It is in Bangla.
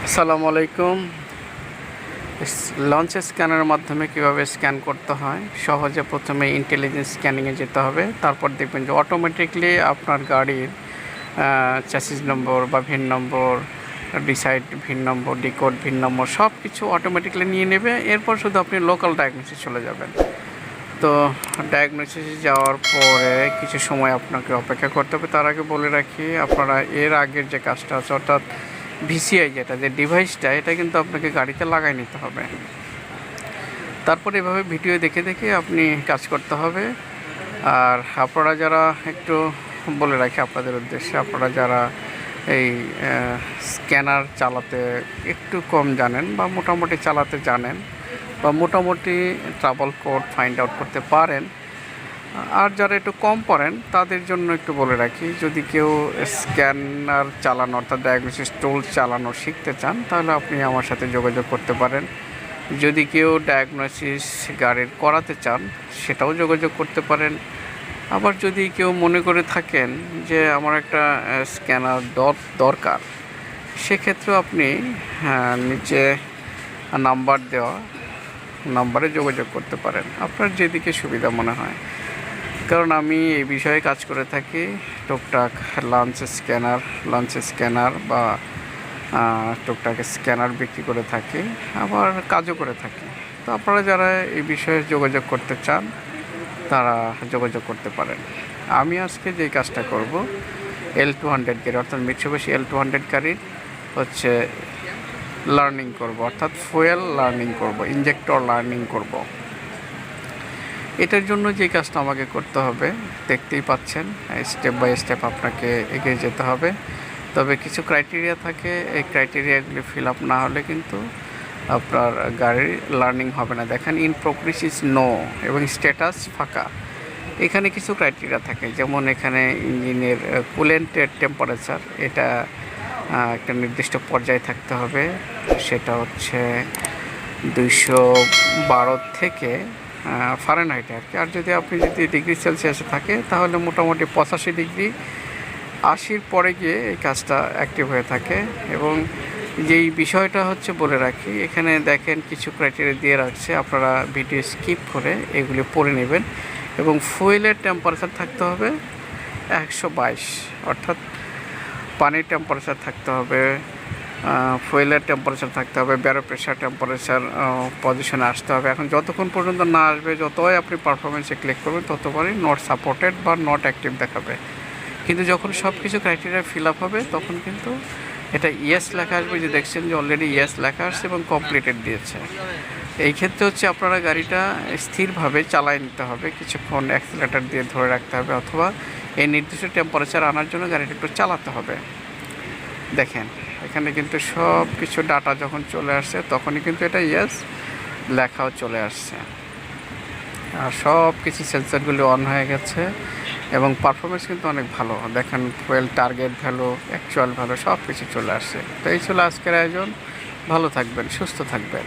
আসসালামু আলাইকুম। লঞ্চ স্ক্যানের মাধ্যমে কিভাবে স্ক্যান করতে হয় সহজে, প্রথমে ইন্টেলিজেন্স স্ক্যানিংয়ে যেতে হবে। তারপর দেখবেন যে অটোমেটিকলি আপনার গাড়ির চ্যাসিস নম্বর বা ভিন নম্বর, ডিসাইড ভিন নম্বর, ডিকোড ভিন নম্বর সব কিছু অটোমেটিকলি নিয়ে নেবে। এরপর শুধু আপনি লোকাল ডায়াগনোসিস চলে যাবেন। তো ডায়াগনোসিসে যাওয়ার পরে কিছু সময় আপনাকে অপেক্ষা করতে হবে। তার আগে বলে রাখি, আপনারা এর আগের যে কাজটা আছে, অর্থাৎ ভিসিআই যেটা যে ডিভাইসটা, এটা কিন্তু আপনাকে গাড়িতে লাগাই নিতে হবে। তারপর এভাবে ভিডিও দেখে দেখে আপনি কাজ করতে হবে। আর আপনারা যারা একটু বলে রাখি আপনাদের উদ্দেশ্যে, আপনারা যারা এই স্ক্যানার চালাতে একটু কম জানেন বা মোটামুটি চালাতে জানেন বা মোটামুটি ট্রাবল কোড ফাইন্ড আউট করতে পারেন, আর যারা একটু কম পারেন তাদের জন্য একটু বলে রাখি, যদি কেউ স্ক্যানার চালানো অর্থাৎ ডায়াগনোসিস টুল চালানো শিখতে চান তাহলে আপনি আমার সাথে যোগাযোগ করতে পারেন। যদি কেউ ডায়াগনোসিস গাড়ির করাতে চান সেটাও যোগাযোগ করতে পারেন। আবার যদি কেউ মনে করে থাকেন যে আমার একটা স্ক্যানার দরকার, সেক্ষেত্রেও আপনি নিচে নাম্বার দেওয়া নাম্বারে যোগাযোগ করতে পারেন, আপনার যেদিকে সুবিধা মনে হয়। কারণ আমি এই বিষয়ে কাজ করে থাকি, টুকটাক লঞ্চ স্ক্যানার বা টুকটাক স্ক্যানার বিক্রি করে থাকি, আবার কাজও করে থাকি। তো আপনারা যারা এই বিষয়ে যোগাযোগ করতে চান তারা যোগাযোগ করতে পারেন। আমি আজকে যে কাজটা করব, L200 গাড়ি অর্থাৎ মিৎসুবিশি L200 গাড়ির হচ্ছে লার্নিং করব, অর্থাৎ ফুয়েল লার্নিং করব, ইনজেক্টর লার্নিং করব। এটার জন্য যে কাজটা আমাকে করতে হবে দেখতেই পাচ্ছেন, স্টেপ বাই স্টেপ আপনাকে এগিয়ে যেতে হবে। তবে কিছু ক্রাইটেরিয়া থাকে, এই ক্রাইটেরিয়াগুলি ফিল আপ না হলে কিন্তু আপনার গাড়ির লার্নিং হবে না। দেখেন, ইন প্রোগ্রেস ইজ নো এবং স্ট্যাটাস ফাঁকা। এখানে কিছু ক্রাইটেরিয়া থাকে, যেমন এখানে ইঞ্জিনের কুলেন্টের টেম্পারেচার, এটা একটা নির্দিষ্ট পর্যায়ে থাকতে হবে, সেটা হচ্ছে 212 থেকে ফারেনহাইটে আর কি। আর যদি ডিগ্রি সেলসিয়াসে থাকে তাহলে মোটামুটি 85 ডিগ্রি, 80-র পরে গিয়ে এই কাজটা অ্যাক্টিভ হয়ে থাকে। এবং যেই বিষয়টা হচ্ছে বলে রাখি, এখানে দেখেন কিছু ক্রাইটেরিয়া দিয়ে রাখছে, আপনারা ভিডিও স্কিপ করে এগুলি পড়ে নেবেন। এবং ফুয়েলের টেম্পারেচার থাকতে হবে 122, অর্থাৎ পানির টেম্পারেচার থাকতে হবে, ফুয়েলের টেম্পারেচার থাকতে হবে, ব্যারো প্রেশার টেম্পারেচার পজিশনে আসতে হবে। এখন যতক্ষণ পর্যন্ত না আসবে, যতই আপনি পারফরমেন্সে ক্লিক করবেন ততবারই নট সাপোর্টেড বা নট অ্যাক্টিভ দেখাবে। কিন্তু যখন সব কিছু ক্রাইটেরিয়া ফিল আপ হবে তখন কিন্তু এটা ইয়েস লেখা আসবে, যে দেখছেন যে অলরেডি ইয়েস লেখা আসছে এবং কমপ্লিটেড দিয়েছে। এই ক্ষেত্রে হচ্ছে আপনারা গাড়িটা স্থিরভাবে চালায় নিতে হবে, কিছুক্ষণ অ্যাক্সিলারেটর দিয়ে ধরে রাখতে হবে, অথবা এই নির্দিষ্ট টেম্পারেচার আনার জন্য গাড়িটা একটু চালাতে হবে। দেখেন, এখানে কিন্তু সব কিছু ডাটা যখন চলে আসছে তখনই কিন্তু এটা ইয়েস লেখাও চলে আসছে, আর সব কিছু সেন্সরগুলি অন হয়ে গেছে এবং পারফরমেন্স কিন্তু অনেক ভালো। দেখেন, fuel target value, actual value সব কিছু চলে আসছে। তো এই ছিল আজকের আয়োজন। ভালো থাকবেন, সুস্থ থাকবেন।